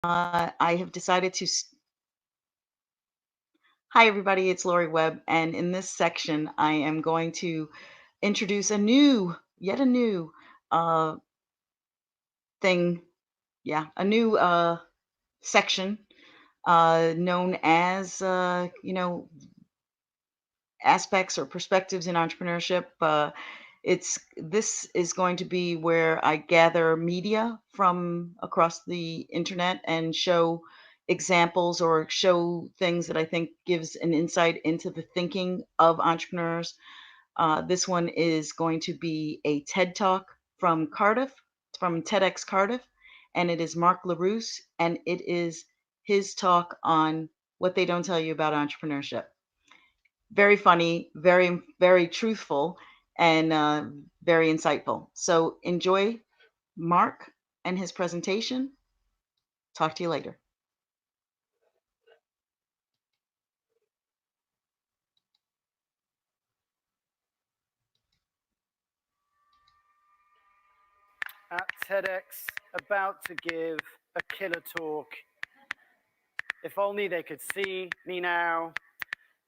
I have decided to. Hi, everybody, it's Lori Webb, and in this section, I am going to introduce yet a new uh, thing, a new section known as, aspects or perspectives in entrepreneurship. This is going to be where I gather media from across the internet and show examples or show things that I think gives an insight into the thinking of entrepreneurs. This one is going to be a TED Talk from Cardiff, from TEDx Cardiff, and it is Mark Leruste, and it is his talk on what they don't tell you about entrepreneurship. Very funny, very, very truthful, and very insightful. So enjoy Mark and his presentation. Talk to you later. At TEDx, about to give a killer talk. If only they could see me now.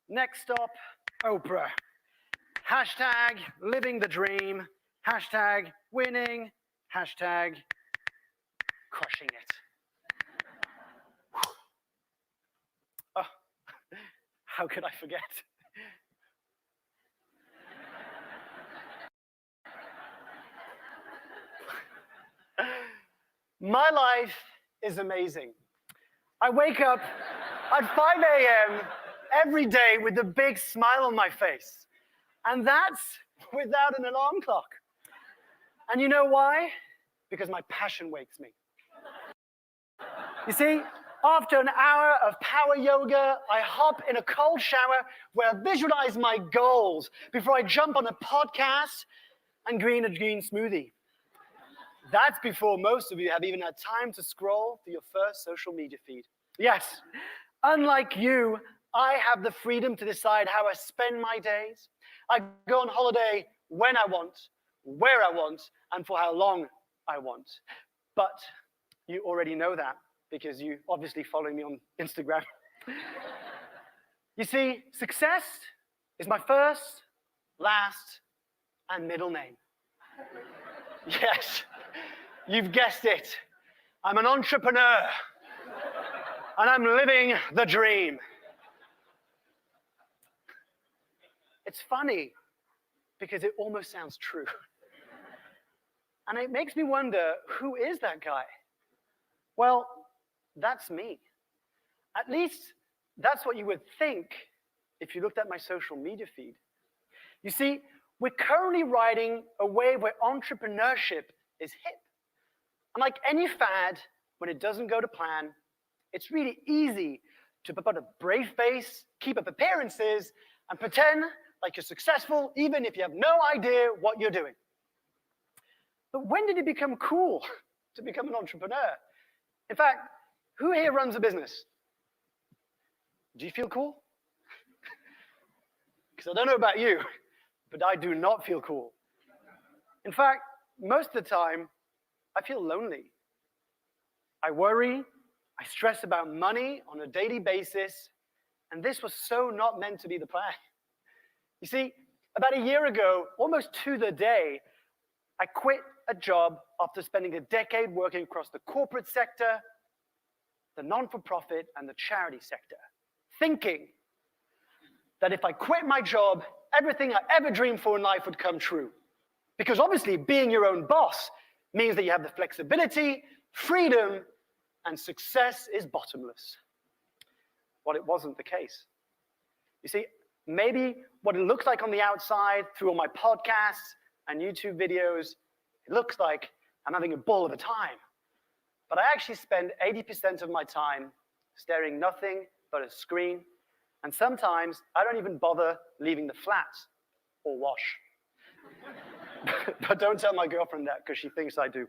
Next stop, Oprah. Hashtag living the dream. Hashtag winning. Hashtag crushing it. Oh, how could I forget? My life is amazing. I wake up at 5 a.m. every day with a big smile on my face. And that's without an alarm clock. And you know why? Because my passion wakes me. You see, after an hour of power yoga, I hop in a cold shower where I visualize my goals before I jump on a podcast and green a green smoothie. That's before most of you have even had time to scroll through your first social media feed. Yes, unlike you, I have the freedom to decide how I spend my days. I go on holiday when I want, where I want, and for how long I want. But you already know that because you obviously follow me on Instagram. You see, success is my first, last, and middle name. Yes, you've guessed it. I'm an entrepreneur, and I'm living the dream. It's funny because it almost sounds true. And it makes me wonder, who is that guy? Well, that's me. At least that's what you would think if you looked at my social media feed. You see, we're currently riding a wave where entrepreneurship is hip. And like any fad, when it doesn't go to plan, it's really easy to put on a brave face, keep up appearances, and pretend like you're successful, even if you have no idea what you're doing. But when did it become cool to become an entrepreneur? In fact, who here runs a business? Do you feel cool? Because I don't know about you, but I do not feel cool. In fact, most of the time, I feel lonely. I worry, I stress about money on a daily basis, and this was so not meant to be the plan. You see, about a year ago, almost to the day, I quit a job after spending a decade working across the corporate sector, the non-for-profit, and the charity sector, thinking that if I quit my job, everything I ever dreamed for in life would come true. Because obviously, being your own boss means that you have the flexibility, freedom, and success is bottomless. Well, it wasn't the case. You see, maybe what it looks like on the outside through all my podcasts and YouTube videos, it looks like I'm having a ball of a time. But I actually spend 80% of my time staring nothing but a screen, and sometimes I don't even bother leaving the flat or wash. But don't tell my girlfriend that, because she thinks I do.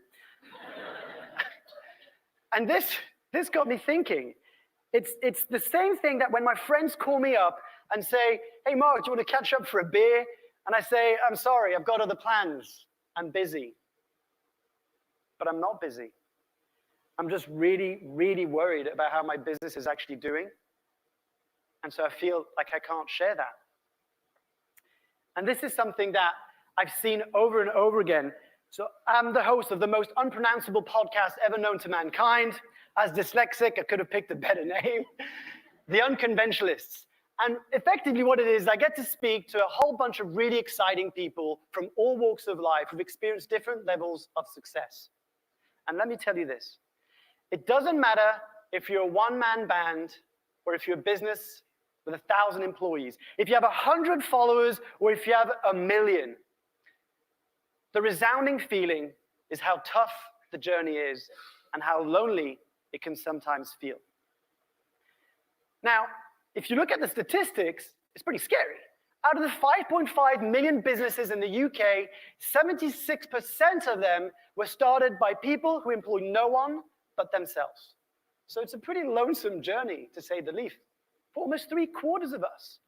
And this got me thinking. It's the same thing that when my friends call me up and say, hey, Mark, do you want to catch up for a beer? And I say, I'm sorry, I've got other plans. I'm busy. But I'm not busy. I'm just really, really worried about how my business is actually doing. And so I feel like I can't share that. And this is something that I've seen over and over again. So I'm the host of the most unpronounceable podcast ever known to mankind. As dyslexic, I could have picked a better name. The Unconventionalists. And effectively what it is, I get to speak to a whole bunch of really exciting people from all walks of life who've experienced different levels of success. And let me tell you this. It doesn't matter if you're a one-man band or if you're a business with 1,000 employees. If you have 100 followers or if you have 1 million, the resounding feeling is how tough the journey is and how lonely it can sometimes feel. Now, if you look at the statistics, it's pretty scary. Out of the 5.5 million businesses in the UK, 76% of them were started by people who employ no one but themselves. So it's a pretty lonesome journey, to say the least, for almost 3/4 of us.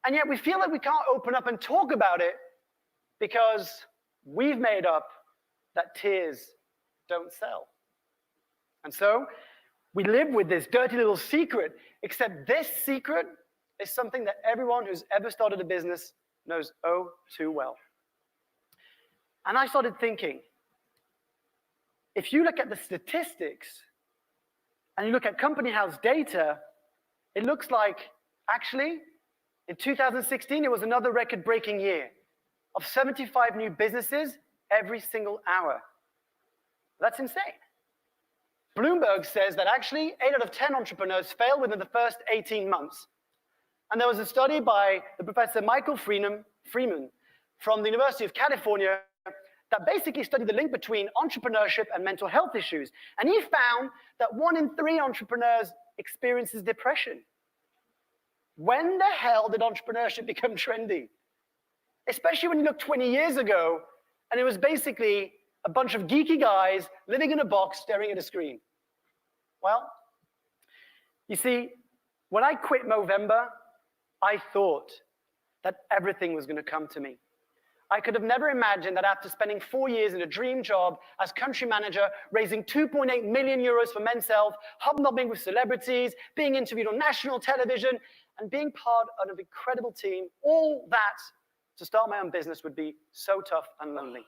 And yet we feel like we can't open up and talk about it because we've made up that tears don't sell. And so we live with this dirty little secret, except this secret is something that everyone who's ever started a business knows oh too well. And I started thinking, if you look at the statistics and you look at Company House data, it looks like, actually, in 2016, it was another record-breaking year of 75 new businesses every single hour. That's insane. Bloomberg says that actually 8 out of 10 entrepreneurs fail within the first 18 months. And there was a study by the Professor Michael Freeman from the University of California that basically studied the link between entrepreneurship and mental health issues. And he found that 1 in 3 entrepreneurs experiences depression. When the hell did entrepreneurship become trendy? Especially when you look 20 years ago, and it was basically a bunch of geeky guys living in a box staring at a screen. Well, you see, when I quit Movember, I thought that everything was going to come to me. I could have never imagined that after spending 4 years in a dream job as country manager, raising 2.8 million euros for Men's Health, hobnobbing with celebrities, being interviewed on national television, and being part of an incredible team, all that to start my own business would be so tough and lonely.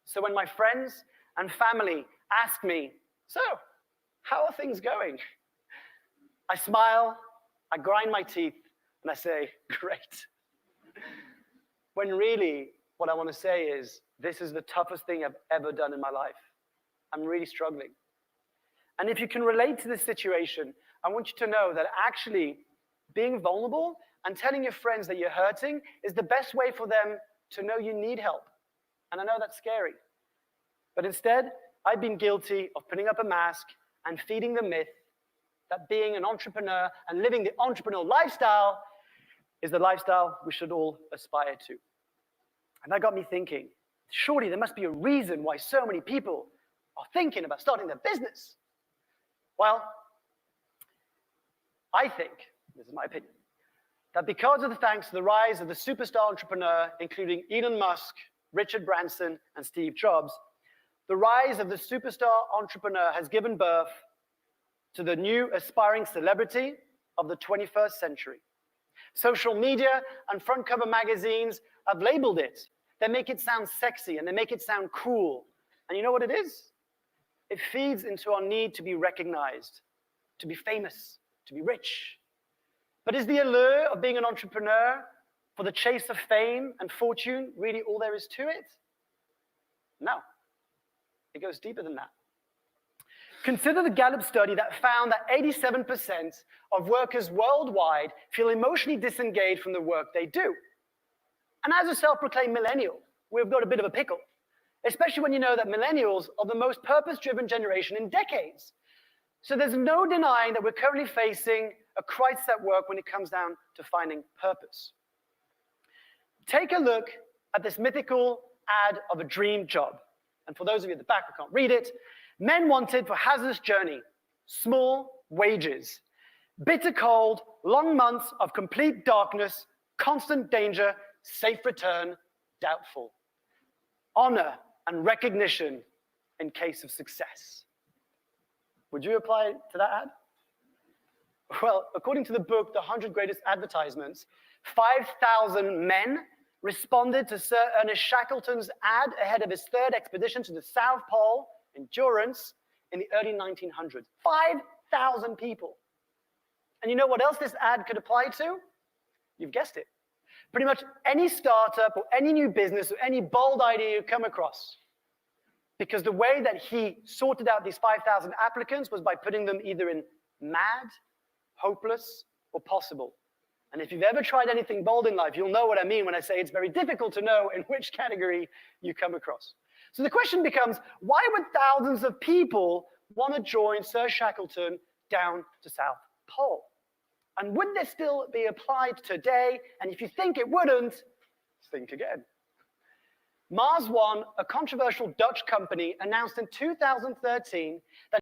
So when my friends and family ask me, so, how are things going? I smile, I grind my teeth, and I say, great. When really, what I want to say is, this is the toughest thing I've ever done in my life. I'm really struggling. And if you can relate to this situation, I want you to know that actually being vulnerable and telling your friends that you're hurting is the best way for them to know you need help. And I know that's scary. But instead, I've been guilty of putting up a mask and feeding the myth that being an entrepreneur and living the entrepreneurial lifestyle is the lifestyle we should all aspire to. And that got me thinking, surely there must be a reason why so many people are thinking about starting their business. Well, I think, this is my opinion, that because of the rise of the superstar entrepreneur, including Elon Musk, Richard Branson, and Steve Jobs, the rise of the superstar entrepreneur has given birth to the new aspiring celebrity of the 21st century. Social media and front cover magazines have labeled it. They make it sound sexy and they make it sound cool. And you know what it is? It feeds into our need to be recognized, to be famous, to be rich. But is the allure of being an entrepreneur for the chase of fame and fortune really all there is to it? No. It goes deeper than that. Consider the Gallup study that found that 87% of workers worldwide feel emotionally disengaged from the work they do. And as a self-proclaimed millennial, we've got a bit of a pickle, especially when you know that millennials are the most purpose-driven generation in decades. So there's no denying that we're currently facing a crisis at work when it comes down to finding purpose. Take a look at this mythical ad of a dream job. And for those of you at the back who can't read it, men wanted for hazardous journey, small wages, bitter cold, long months of complete darkness, constant danger, safe return, doubtful. Honor and recognition in case of success. Would you apply to that ad? Well, according to the book, The 100 Greatest Advertisements, 5,000 men responded to Sir Ernest Shackleton's ad ahead of his third expedition to the South Pole, Endurance, in the early 1900s. 5,000 people. And you know what else this ad could apply to? You've guessed it. Pretty much any startup or any new business or any bold idea you come across. Because the way that he sorted out these 5,000 applicants was by putting them either in mad, hopeless, or possible. And if you've ever tried anything bold in life, you'll know what I mean when I say it's very difficult to know in which category you come across. So the question becomes, why would thousands of people want to join Sir Shackleton down to South Pole? And would this still be applied today? And if you think it wouldn't, think again. Mars One, a controversial Dutch company, announced in 2013 that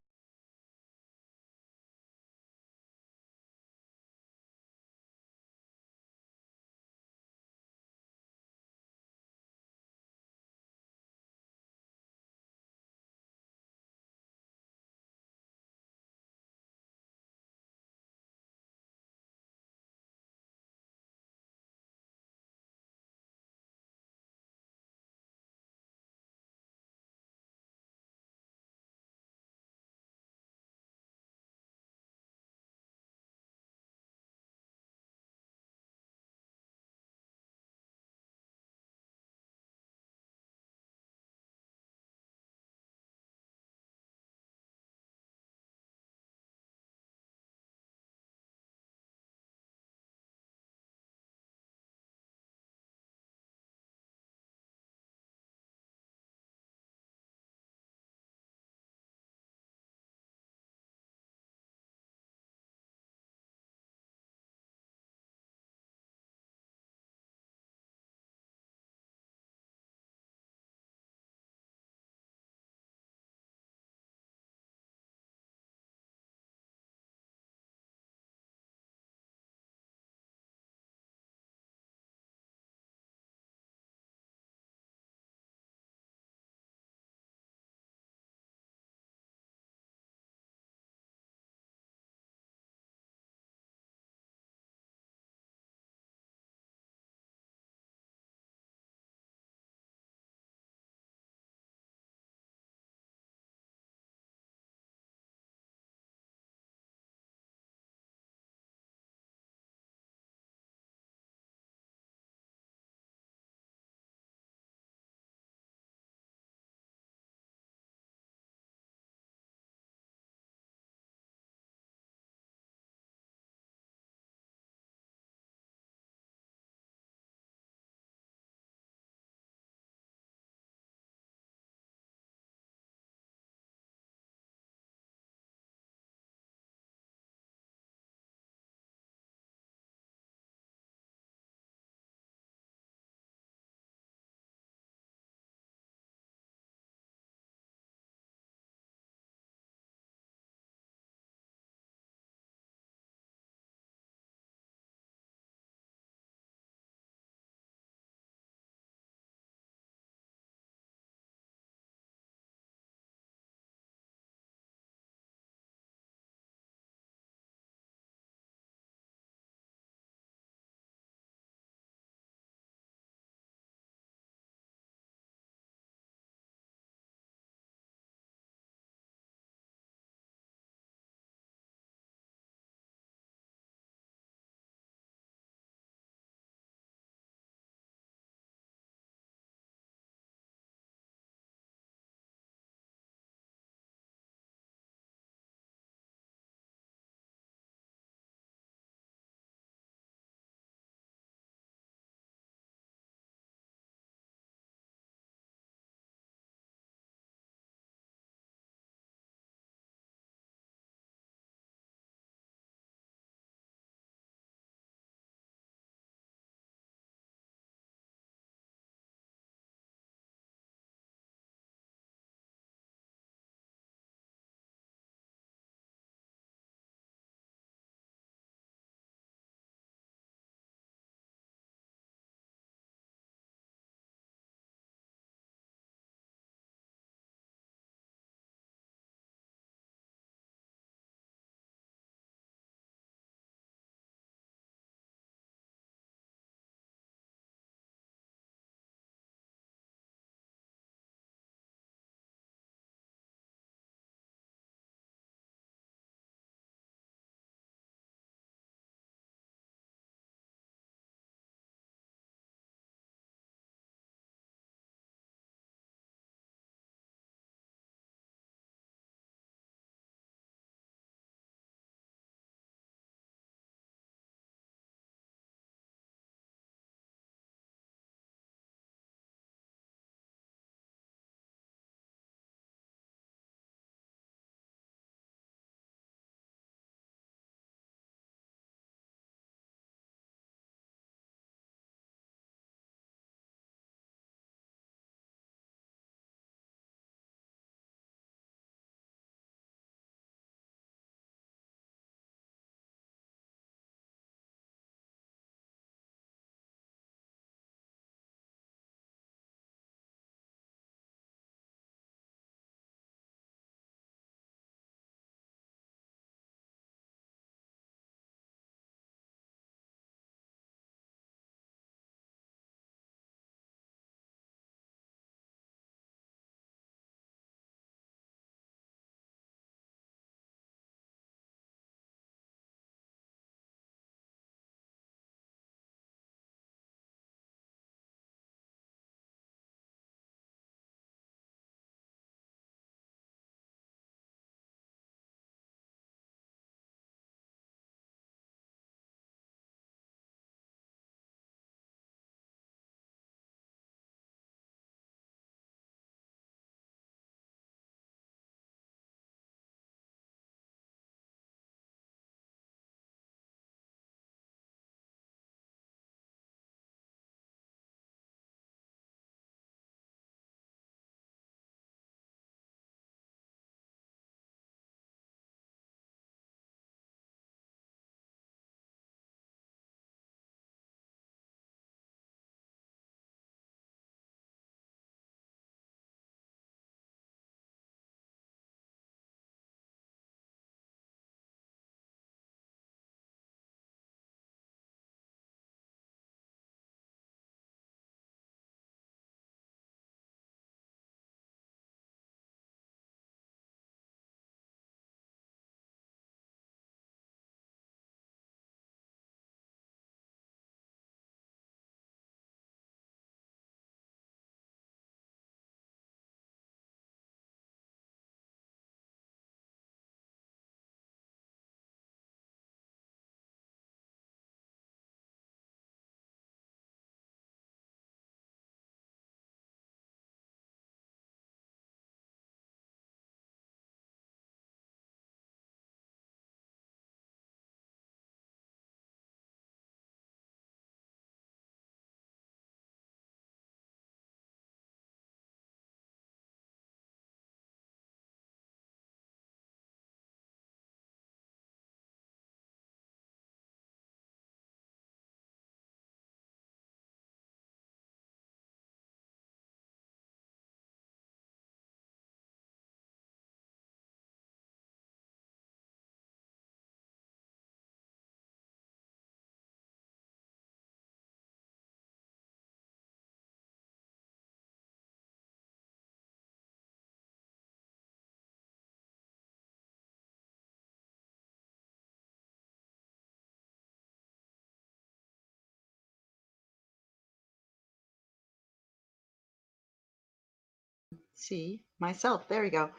see myself. There we go.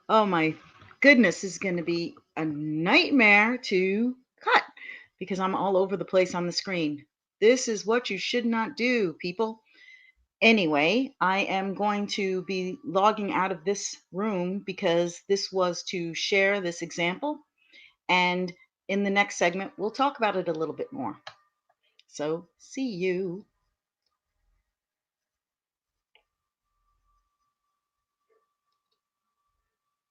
Oh my goodness, this is going to be a nightmare to cut because I'm all over the place on the screen. This is what you should not do, people. Anyway, I am going to be logging out of this room because this was to share this example. And in the next segment, we'll talk about it a little bit more. So, see you.